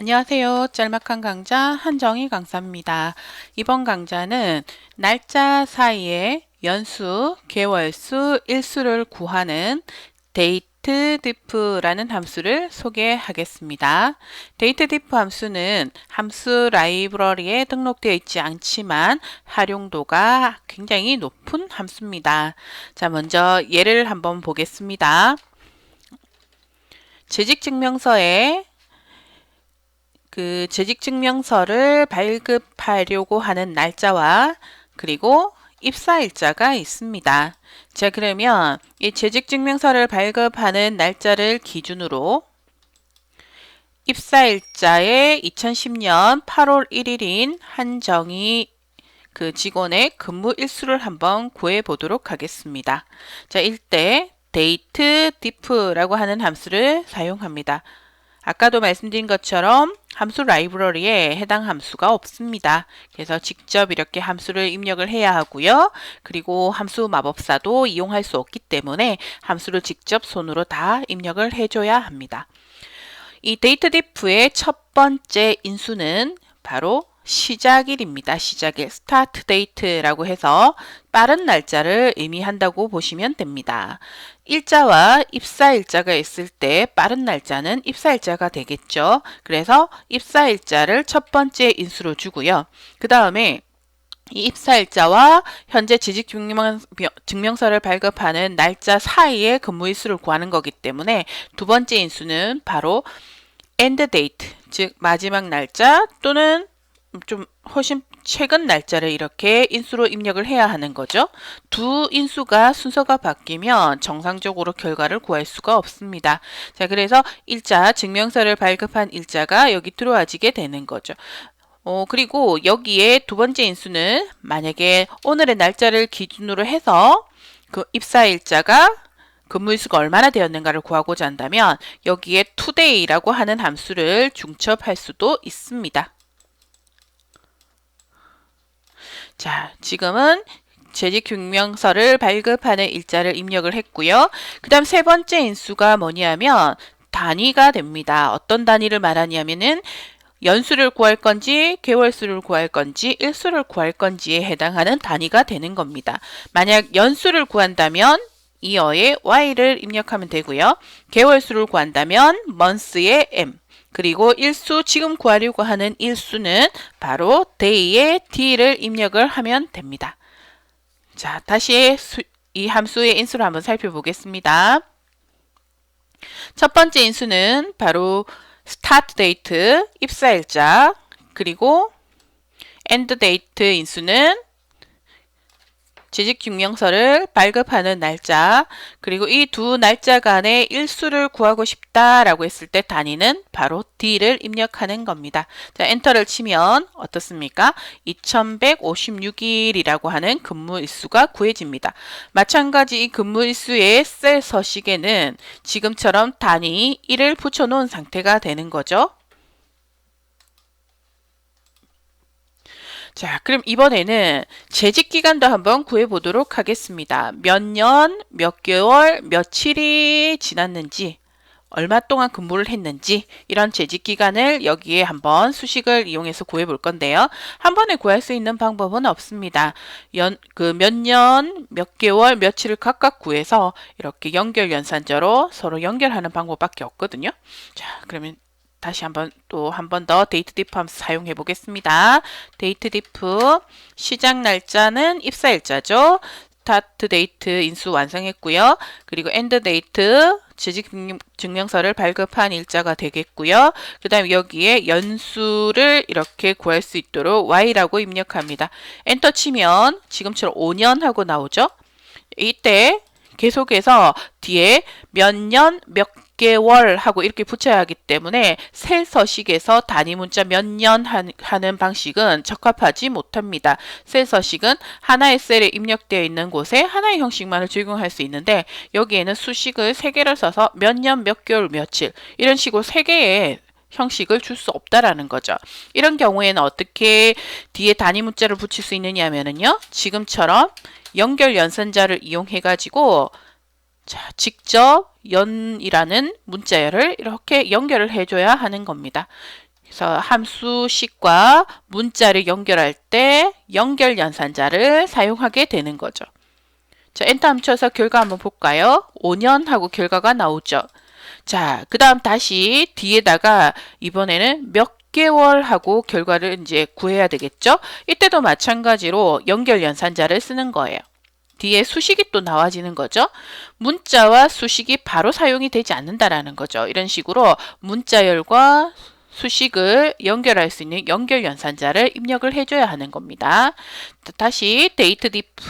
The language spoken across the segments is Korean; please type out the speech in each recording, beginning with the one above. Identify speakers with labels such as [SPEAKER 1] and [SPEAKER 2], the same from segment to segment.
[SPEAKER 1] 안녕하세요. 짤막한 강좌 한정희 강사입니다. 이번 강좌는 날짜 사이에 연수, 개월수, 일수를 구하는 datediff라는 함수를 소개하겠습니다. datediff 함수는 함수 라이브러리에 등록되어 있지 않지만 활용도가 굉장히 높은 함수입니다. 자, 먼저 예를 한번 보겠습니다. 재직증명서에 재직증명서를 발급하려고 하는 날짜와 그리고 입사일자가 있습니다. 자, 그러면 이 재직증명서를 발급하는 날짜를 기준으로 입사일자의 2010년 8월 1일인 한정희 직원의 근무 일수를 한번 구해 보도록 하겠습니다. 자, 이때 datediff라고 하는 함수를 사용합니다. 아까도 말씀드린 것처럼 함수 라이브러리에 해당 함수가 없습니다. 그래서 직접 이렇게 함수를 입력을 해야 하고요. 그리고 함수 마법사도 이용할 수 없기 때문에 함수를 직접 손으로 다 입력을 해줘야 합니다. 이 datediff의 첫 번째 인수는 바로 시작일입니다. 시작일, start date라고 해서 빠른 날짜를 의미한다고 보시면 됩니다. 일자와 입사일자가 있을 때 빠른 날짜는 입사일자가 되겠죠. 그래서 입사일자를 첫 번째 인수로 주고요. 그 다음에 이 입사일자와 현재 재직증명서를 발급하는 날짜 사이에 근무일수를 구하는 거기 때문에 두 번째 인수는 바로 end date, 즉 마지막 날짜 또는 좀 훨씬 최근 날짜를 이렇게 인수로 입력을 해야 하는 거죠. 두 인수가 순서가 바뀌면 정상적으로 결과를 구할 수가 없습니다. 자, 그래서 일자, 증명서를 발급한 일자가 여기 들어와지게 되는 거죠. 그리고 여기에 두 번째 인수는 만약에 오늘의 날짜를 기준으로 해서 그 입사일자가 근무일수가 얼마나 되었는가를 구하고자 한다면 여기에 today라고 하는 함수를 중첩할 수도 있습니다. 자, 지금은 재직증명서를 발급하는 일자를 입력을 했고요. 그 다음 세 번째 인수가 뭐냐면 단위가 됩니다. 어떤 단위를 말하냐면은 연수를 구할 건지 개월수를 구할 건지 일수를 구할 건지에 해당하는 단위가 되는 겁니다. 만약 연수를 구한다면 이어에 y를 입력하면 되고요. 개월수를 구한다면 month의 m, 그리고 일수, 지금 구하려고 하는 일수는 바로 day의 d를 입력을 하면 됩니다. 자, 다시 이 함수의 인수를 한번 살펴보겠습니다. 첫 번째 인수는 바로 start date, 입사일자, 그리고 end date 인수는 재직증명서를 발급하는 날짜, 그리고 이 두 날짜 간의 일수를 구하고 싶다라고 했을 때 단위는 바로 D를 입력하는 겁니다. 자, 엔터를 치면 어떻습니까? 2156일이라고 하는 근무 일수가 구해집니다. 마찬가지 이 근무 일수의 셀 서식에는 지금처럼 단위 1을 붙여놓은 상태가 되는 거죠. 자, 그럼 이번에는 재직기간도 한번 구해보도록 하겠습니다. 몇 년, 몇 개월, 며칠이 지났는지, 얼마 동안 근무를 했는지 이런 재직기간을 여기에 한번 수식을 이용해서 구해볼 건데요. 한 번에 구할 수 있는 방법은 없습니다. 몇 년, 몇 개월, 며칠을 각각 구해서 이렇게 연결연산자로 서로 연결하는 방법밖에 없거든요. 자, 그러면 다시 한 번 더 datediff 함수 사용해 보겠습니다. datediff 시작 날짜는 입사일자죠. start date 인수 완성했고요. 그리고 end date 재직증명서를 발급한 일자가 되겠고요. 그 다음에 여기에 연수를 이렇게 구할 수 있도록 y라고 입력합니다. 엔터 치면 지금처럼 5년 하고 나오죠. 이때 계속해서 뒤에 몇 년, 몇 개월 하고 이렇게 붙여야 하기 때문에 셀 서식에서 단위 문자 몇 년 하는 방식은 적합하지 못합니다. 셀 서식은 하나의 셀에 입력되어 있는 곳에 하나의 형식만을 적용할 수 있는데 여기에는 수식을 3개를 써서 몇 년, 몇 개월, 며칠 이런 식으로 3개의 형식을 줄 수 없다라는 거죠. 이런 경우에는 어떻게 뒤에 단위 문자를 붙일 수 있느냐 하면은요. 지금처럼 연결 연산자를 이용해 가지고 자, 직접 연이라는 문자열을 이렇게 연결을 해줘야 하는 겁니다. 그래서 함수식과 문자를 연결할 때 연결연산자를 사용하게 되는 거죠. 자, 엔터 함 쳐서 결과 한번 볼까요? 5년 하고 결과가 나오죠. 자, 그 다음 다시 뒤에다가 이번에는 몇 개월 하고 결과를 이제 구해야 되겠죠? 이때도 마찬가지로 연결연산자를 쓰는 거예요. 뒤에 수식이 또 나와지는 거죠. 문자와 수식이 바로 사용이 되지 않는다라는 거죠. 이런 식으로 문자열과 수식을 연결할 수 있는 연결연산자를 입력을 해줘야 하는 겁니다. 다시 데이트 디프.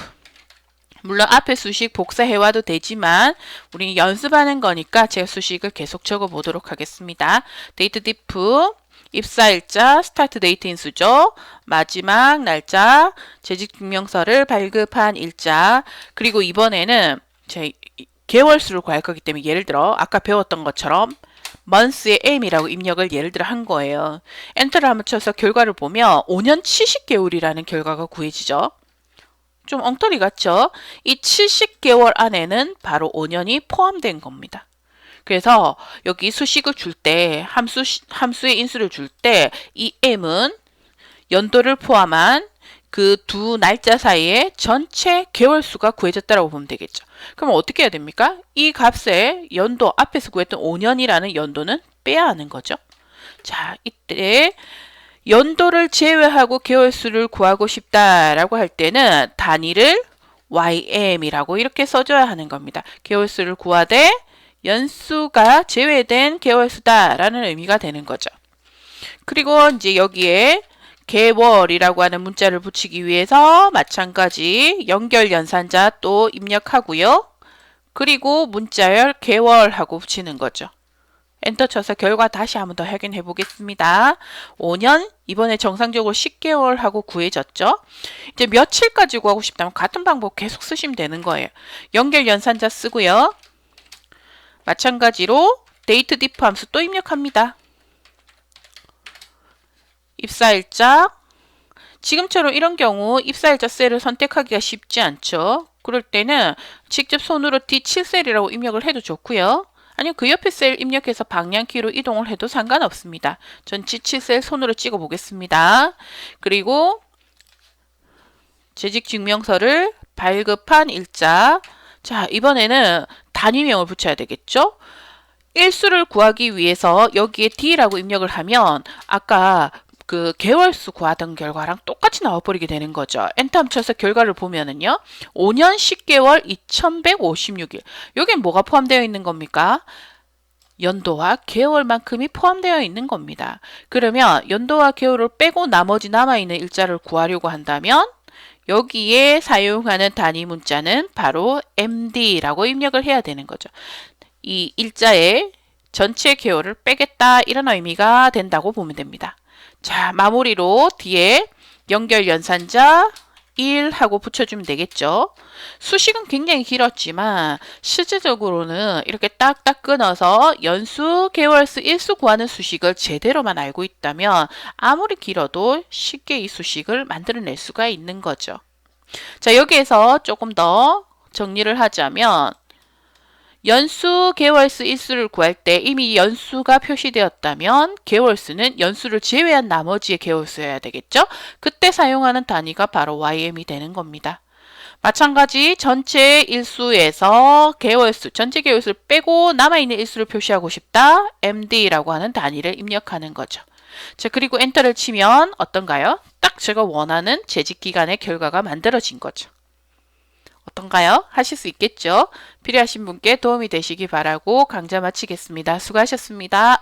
[SPEAKER 1] 물론 앞에 수식 복사해와도 되지만 우리 연습하는 거니까 제가 수식을 계속 적어 보도록 하겠습니다. 데이트 디프 입사일자 스타트 데이트 인수죠. 마지막 날짜 재직증명서를 발급한 일자 그리고 이번에는 제 개월수를 구할 거기 때문에 예를 들어 아까 배웠던 것처럼 month의 m이라고 입력을 예를 들어 한 거예요. 엔터를 한번 쳐서 결과를 보면 5년 70개월이라는 결과가 구해지죠. 좀 엉터리 같죠? 이 70개월 안에는 바로 5년이 포함된 겁니다. 그래서 여기 수식을 줄 때 함수의 인수를 줄 때 이 m은 연도를 포함한 그 두 날짜 사이에 전체 개월수가 구해졌다고 보면 되겠죠. 그럼 어떻게 해야 됩니까? 이 값에 연도 앞에서 구했던 5년이라는 연도는 빼야 하는 거죠. 자, 이때 연도를 제외하고 개월수를 구하고 싶다라고 할 때는 단위를 ym이라고 이렇게 써줘야 하는 겁니다. 개월수를 구하되 연수가 제외된 개월수다라는 의미가 되는 거죠. 그리고 이제 여기에 개월이라고 하는 문자를 붙이기 위해서 마찬가지 연결연산자 또 입력하고요. 그리고 문자열 개월하고 붙이는 거죠. 엔터 쳐서 결과 다시 한번 더 확인해 보겠습니다. 5년 이번에 정상적으로 10개월 하고 구해졌죠. 이제 며칠까지 구하고 싶다면 같은 방법 계속 쓰시면 되는 거예요. 연결연산자 쓰고요. 마찬가지로 데이트 디프 함수 또 입력합니다. 입사일자 지금처럼 이런 경우 입사일자 셀을 선택하기가 쉽지 않죠. 그럴 때는 직접 손으로 D7셀이라고 입력을 해도 좋고요. 아니면 그 옆에 셀 입력해서 방향키로 이동을 해도 상관없습니다. 전 G7셀 손으로 찍어 보겠습니다. 그리고 재직증명서를 발급한 일자. 자, 이번에는 단위명을 붙여야 되겠죠? 일수를 구하기 위해서 여기에 D라고 입력을 하면 아까 그 개월수 구하던 결과랑 똑같이 나와버리게 되는 거죠. 엔터 함 쳐서 결과를 보면은요. 5년 10개월 2156일. 여긴 뭐가 포함되어 있는 겁니까? 연도와 개월만큼이 포함되어 있는 겁니다. 그러면 연도와 개월을 빼고 나머지 남아있는 일자를 구하려고 한다면 여기에 사용하는 단위 문자는 바로 MD라고 입력을 해야 되는 거죠. 이 일자에 전체 개월을 빼겠다 이런 의미가 된다고 보면 됩니다. 자, 마무리로 뒤에 연결연산자 1 하고 붙여주면 되겠죠. 수식은 굉장히 길었지만 실제적으로는 이렇게 딱딱 끊어서 연수, 개월수, 일수 구하는 수식을 제대로만 알고 있다면 아무리 길어도 쉽게 이 수식을 만들어낼 수가 있는 거죠. 자, 여기에서 조금 더 정리를 하자면 연수, 개월수, 일수를 구할 때 이미 연수가 표시되었다면 개월수는 연수를 제외한 나머지의 개월수여야 되겠죠? 그때 사용하는 단위가 바로 YM이 되는 겁니다. 마찬가지 전체 일수에서 개월수, 전체 개월수를 빼고 남아있는 일수를 표시하고 싶다. MD라고 하는 단위를 입력하는 거죠. 자, 그리고 엔터를 치면 어떤가요? 딱 제가 원하는 재직기간의 결과가 만들어진 거죠. 어떤가요? 하실 수 있겠죠? 필요하신 분께 도움이 되시기 바라고 강좌 마치겠습니다. 수고하셨습니다.